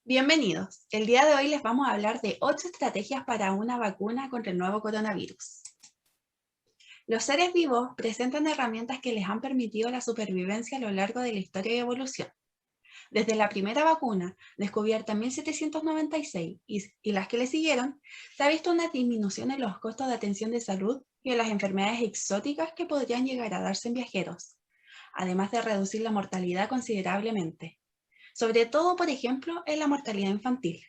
Bienvenidos. El día de hoy les vamos a hablar de 8 estrategias para una vacuna contra el nuevo coronavirus. Los seres vivos presentan herramientas que les han permitido la supervivencia a lo largo de la historia y evolución. Desde la primera vacuna, descubierta en 1796, y las que le siguieron, se ha visto una disminución en los costos de atención de salud y en las enfermedades exóticas que podrían llegar a darse en viajeros, además de reducir la mortalidad considerablemente, sobre todo, por ejemplo, en la mortalidad infantil.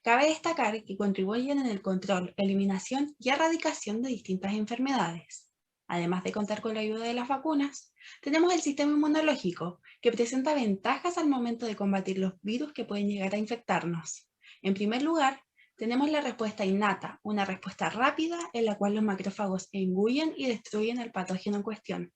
Cabe destacar que contribuyen en el control, eliminación y erradicación de distintas enfermedades. Además de contar con la ayuda de las vacunas, tenemos el sistema inmunológico, que presenta ventajas al momento de combatir los virus que pueden llegar a infectarnos. En primer lugar, tenemos la respuesta innata, una respuesta rápida en la cual los macrófagos engullen y destruyen el patógeno en cuestión.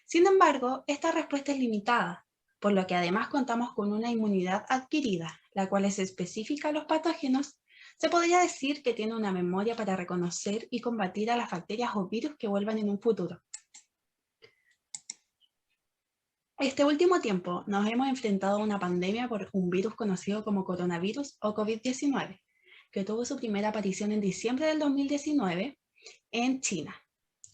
Sin embargo, esta respuesta es limitada, por lo que además contamos con una inmunidad adquirida, la cual es específica a los patógenos. Se podría decir que tiene una memoria para reconocer y combatir a las bacterias o virus que vuelvan en un futuro. Este último tiempo nos hemos enfrentado a una pandemia por un virus conocido como coronavirus o COVID-19, que tuvo su primera aparición en diciembre del 2019 en China.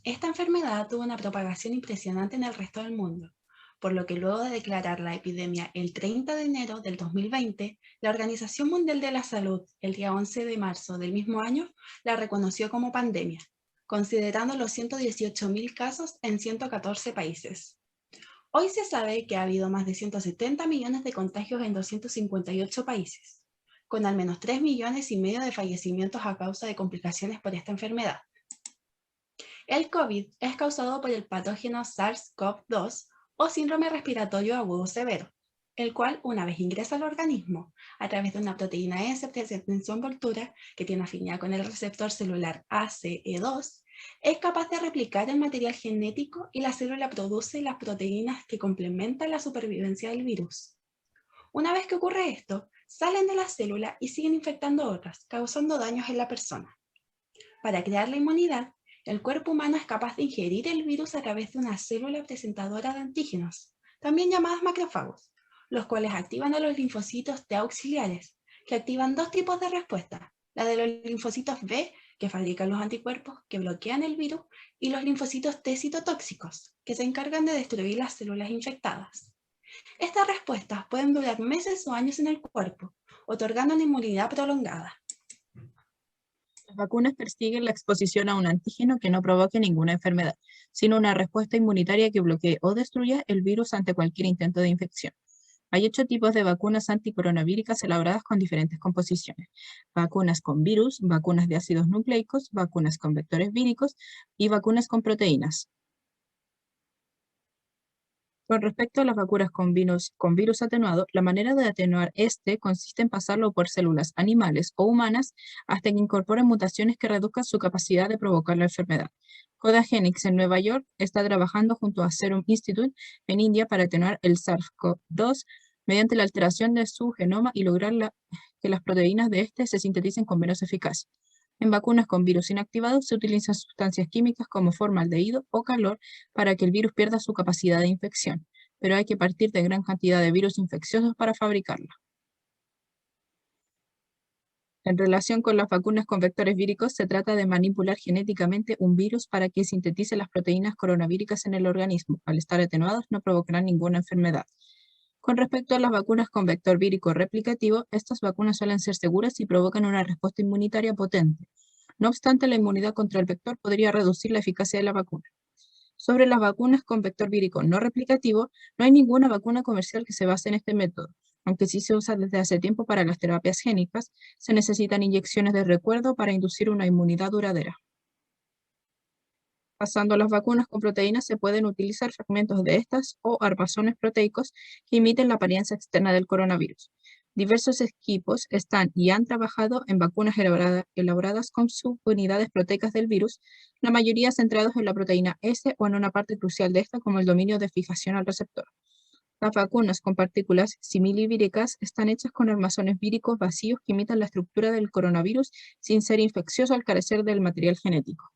Esta enfermedad tuvo una propagación impresionante en el resto del mundo, por lo que luego de declarar la epidemia el 30 de enero del 2020, la Organización Mundial de la Salud, el día 11 de marzo del mismo año, la reconoció como pandemia, considerando los 118.000 casos en 114 países. Hoy se sabe que ha habido más de 170 millones de contagios en 258 países, con al menos 3,5 millones de fallecimientos a causa de complicaciones por esta enfermedad. El COVID es causado por el patógeno SARS-CoV-2 o síndrome respiratorio agudo severo, el cual, una vez ingresa al organismo a través de una proteína S presente en su envoltura, que tiene afinidad con el receptor celular ACE2, es capaz de replicar el material genético y la célula produce las proteínas que complementan la supervivencia del virus. Una vez que ocurre esto, salen de la célula y siguen infectando otras, causando daños en la persona. Para crear la inmunidad, el cuerpo humano es capaz de ingerir el virus a través de una célula presentadora de antígenos, también llamadas macrófagos, los cuales activan a los linfocitos T auxiliares, que activan dos tipos de respuesta: la de los linfocitos B, que fabrican los anticuerpos que bloquean el virus, y los linfocitos T citotóxicos, que se encargan de destruir las células infectadas. Estas respuestas pueden durar meses o años en el cuerpo, otorgando una inmunidad prolongada. Las vacunas persiguen la exposición a un antígeno que no provoque ninguna enfermedad, sino una respuesta inmunitaria que bloquee o destruya el virus ante cualquier intento de infección. Hay 8 tipos de vacunas anticoronaviricas elaboradas con diferentes composiciones: vacunas con virus, vacunas de ácidos nucleicos, vacunas con vectores víricos y vacunas con proteínas. Con respecto a las vacunas con virus atenuado, la manera de atenuar este consiste en pasarlo por células animales o humanas hasta que incorporen mutaciones que reduzcan su capacidad de provocar la enfermedad. Codagenix en Nueva York está trabajando junto a Serum Institute en India para atenuar el SARS-CoV-2 mediante la alteración de su genoma y lograr que las proteínas de este se sinteticen con menos eficacia. En vacunas con virus inactivados se utilizan sustancias químicas como formaldehído o calor para que el virus pierda su capacidad de infección, pero hay que partir de gran cantidad de virus infecciosos para fabricarla. En relación con las vacunas con vectores víricos, se trata de manipular genéticamente un virus para que sintetice las proteínas coronavíricas en el organismo. Al estar atenuados, no provocarán ninguna enfermedad. Con respecto a las vacunas con vector vírico replicativo, estas vacunas suelen ser seguras y provocan una respuesta inmunitaria potente. No obstante, la inmunidad contra el vector podría reducir la eficacia de la vacuna. Sobre las vacunas con vector vírico no replicativo, no hay ninguna vacuna comercial que se base en este método. Aunque sí se usa desde hace tiempo para las terapias génicas, se necesitan inyecciones de recuerdo para inducir una inmunidad duradera. Pasando a las vacunas con proteínas, se pueden utilizar fragmentos de estas o arpazones proteicos que imiten la apariencia externa del coronavirus. Diversos equipos están y han trabajado en vacunas elaboradas con subunidades proteicas del virus, la mayoría centrados en la proteína S o en una parte crucial de esta, como el dominio de fijación al receptor. Las vacunas con partículas similivíricas están hechas con armazones víricos vacíos que imitan la estructura del coronavirus sin ser infeccioso al carecer del material genético.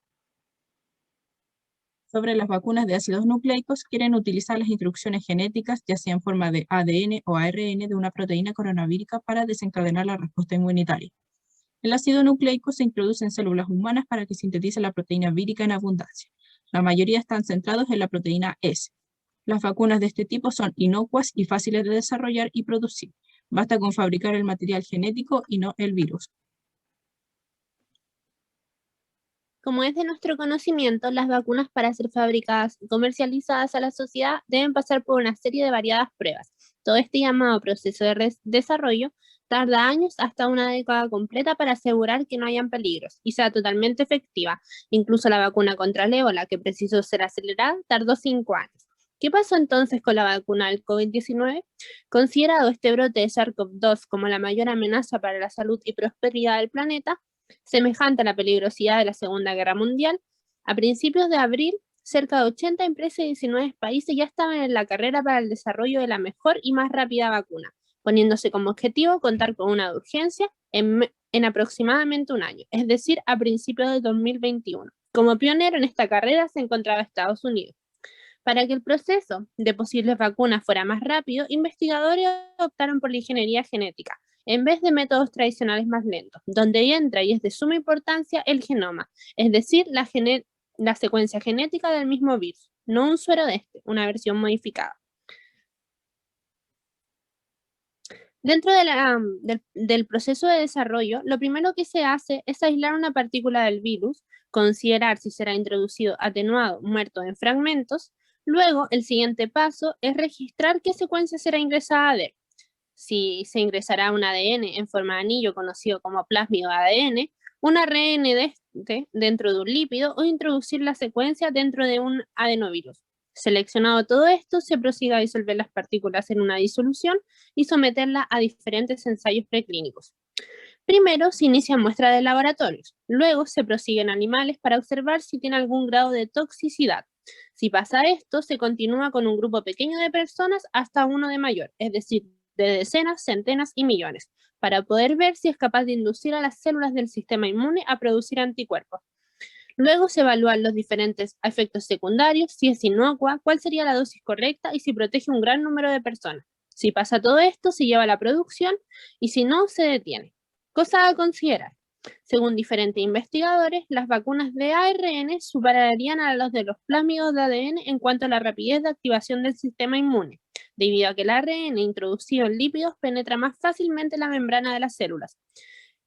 sobre las vacunas de ácidos nucleicos quieren utilizar las instrucciones genéticas, ya sea en forma de ADN o ARN, de una proteína coronavírica para desencadenar la respuesta inmunitaria. El ácido nucleico se introduce en células humanas para que sintetice la proteína vírica en abundancia. La mayoría están centrados en la proteína S. Las vacunas de este tipo son inocuas y fáciles de desarrollar y producir. Basta con fabricar el material genético y no el virus. Como es de nuestro conocimiento, las vacunas para ser fabricadas y comercializadas a la sociedad deben pasar por una serie de variadas pruebas. Todo este llamado proceso de desarrollo tarda años hasta una década completa para asegurar que no hayan peligros y sea totalmente efectiva. Incluso la vacuna contra el ébola, que precisó ser acelerada, tardó 5 años. ¿Qué pasó entonces con la vacuna del COVID-19? Considerado este brote de SARS-CoV-2 como la mayor amenaza para la salud y prosperidad del planeta, semejante a la peligrosidad de la Segunda Guerra Mundial, a principios de abril, cerca de 80 empresas de 19 países ya estaban en la carrera para el desarrollo de la mejor y más rápida vacuna, poniéndose como objetivo contar con una de urgencia en aproximadamente un año, es decir, a principios de 2021. Como pionero en esta carrera se encontraba Estados Unidos. Para que el proceso de posibles vacunas fuera más rápido, investigadores optaron por la ingeniería genética, en vez de métodos tradicionales más lentos, donde entra y es de suma importancia el genoma, es decir, la secuencia genética del mismo virus, no un suero de este, una versión modificada. Dentro del proceso de desarrollo, lo primero que se hace es aislar una partícula del virus, considerar si será introducido atenuado, muerto en fragmentos. Luego, el siguiente paso es registrar qué secuencia será ingresada de él. Si se ingresará un ADN en forma de anillo conocido como plásmido ADN, un ARN de este dentro de un lípido o introducir la secuencia dentro de un adenovirus. Seleccionado todo esto, se prosigue a disolver las partículas en una disolución y someterla a diferentes ensayos preclínicos. Primero se inician muestras de laboratorios, luego se prosigue en animales para observar si tiene algún grado de toxicidad. Si pasa esto, se continúa con un grupo pequeño de personas hasta uno de mayor, es decir, de decenas, centenas y millones, para poder ver si es capaz de inducir a las células del sistema inmune a producir anticuerpos. Luego se evalúan los diferentes efectos secundarios, si es inocua, cuál sería la dosis correcta y si protege un gran número de personas. Si pasa todo esto, se lleva a la producción y si no, se detiene. Cosa a considerar. Según diferentes investigadores, las vacunas de ARN superarían a los de los plásmidos de ADN en cuanto a la rapidez de activación del sistema inmune, debido a que el ARN introducido en lípidos penetra más fácilmente la membrana de las células,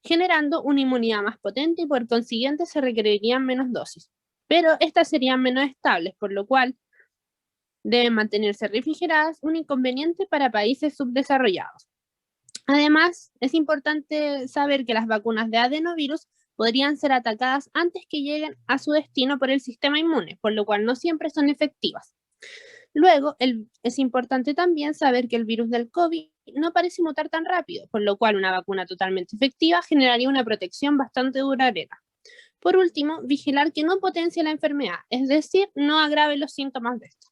generando una inmunidad más potente y por consiguiente se requerirían menos dosis. Pero estas serían menos estables, por lo cual deben mantenerse refrigeradas, un inconveniente para países subdesarrollados. Además, es importante saber que las vacunas de adenovirus podrían ser atacadas antes que lleguen a su destino por el sistema inmune, por lo cual no siempre son efectivas. Luego, es importante también saber que el virus del COVID no parece mutar tan rápido, por lo cual una vacuna totalmente efectiva generaría una protección bastante duradera. Por último, vigilar que no potencie la enfermedad, es decir, no agrave los síntomas de esta.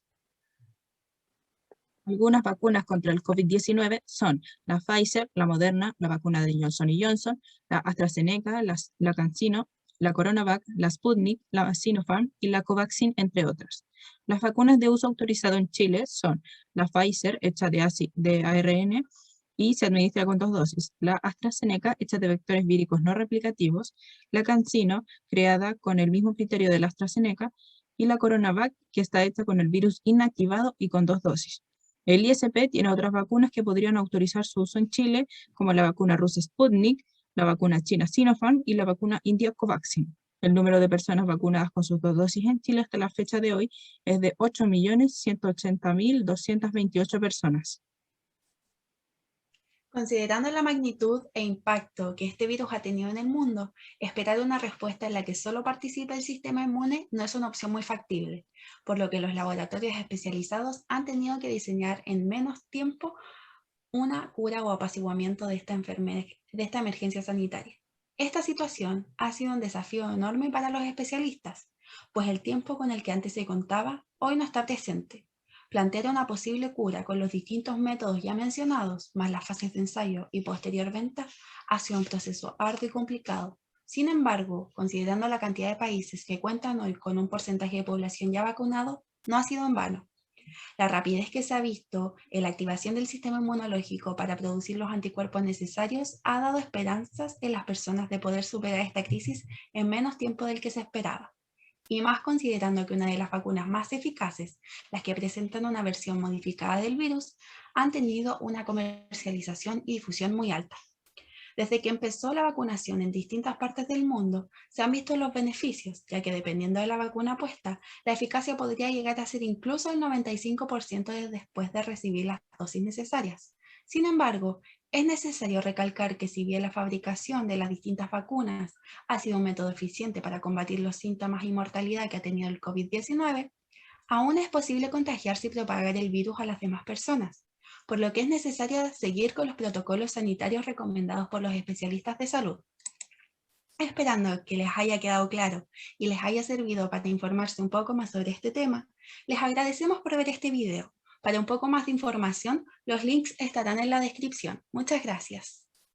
Algunas vacunas contra el COVID-19 son la Pfizer, la Moderna, la vacuna de Johnson & Johnson, la AstraZeneca, la CanSino, la CoronaVac, la Sputnik, la Sinopharm y la Covaxin, entre otras. Las vacunas de uso autorizado en Chile son la Pfizer, hecha de ARN y se administra con 2 dosis, la AstraZeneca, hecha de vectores víricos no replicativos, la CanSino, creada con el mismo criterio de la AstraZeneca, y la CoronaVac, que está hecha con el virus inactivado y con 2 dosis. El ISP tiene otras vacunas que podrían autorizar su uso en Chile, como la vacuna rusa Sputnik, la vacuna china Sinopharm y la vacuna india Covaxin. El número de personas vacunadas con sus 2 dosis en Chile hasta la fecha de hoy es de 8.180.228 personas. Considerando la magnitud e impacto que este virus ha tenido en el mundo, esperar una respuesta en la que solo participe el sistema inmune no es una opción muy factible, por lo que los laboratorios especializados han tenido que diseñar en menos tiempo una cura o apaciguamiento de esta emergencia sanitaria. Esta situación ha sido un desafío enorme para los especialistas, pues el tiempo con el que antes se contaba hoy no está presente. Plantear una posible cura con los distintos métodos ya mencionados, más las fases de ensayo y posterior venta, ha sido un proceso arduo y complicado, Sin embargo, considerando la cantidad de países que cuentan hoy con un porcentaje de población ya vacunado, no ha sido en vano. La rapidez que se ha visto en la activación del sistema inmunológico para producir los anticuerpos necesarios ha dado esperanzas en las personas de poder superar esta crisis en menos tiempo del que se esperaba. Y más considerando que una de las vacunas más eficaces, las que presentan una versión modificada del virus, han tenido una comercialización y difusión muy alta. Desde que empezó la vacunación en distintas partes del mundo, se han visto los beneficios, ya que dependiendo de la vacuna puesta, la eficacia podría llegar a ser incluso el 95% después de recibir las dosis necesarias. Sin embargo, es necesario recalcar que si bien la fabricación de las distintas vacunas ha sido un método eficiente para combatir los síntomas y mortalidad que ha tenido el COVID-19, aún es posible contagiarse y propagar el virus a las demás personas, por lo que es necesario seguir con los protocolos sanitarios recomendados por los especialistas de salud. Esperando que les haya quedado claro y les haya servido para informarse un poco más sobre este tema, les agradecemos por ver este video. Para un poco más de información, los links estarán en la descripción. Muchas gracias.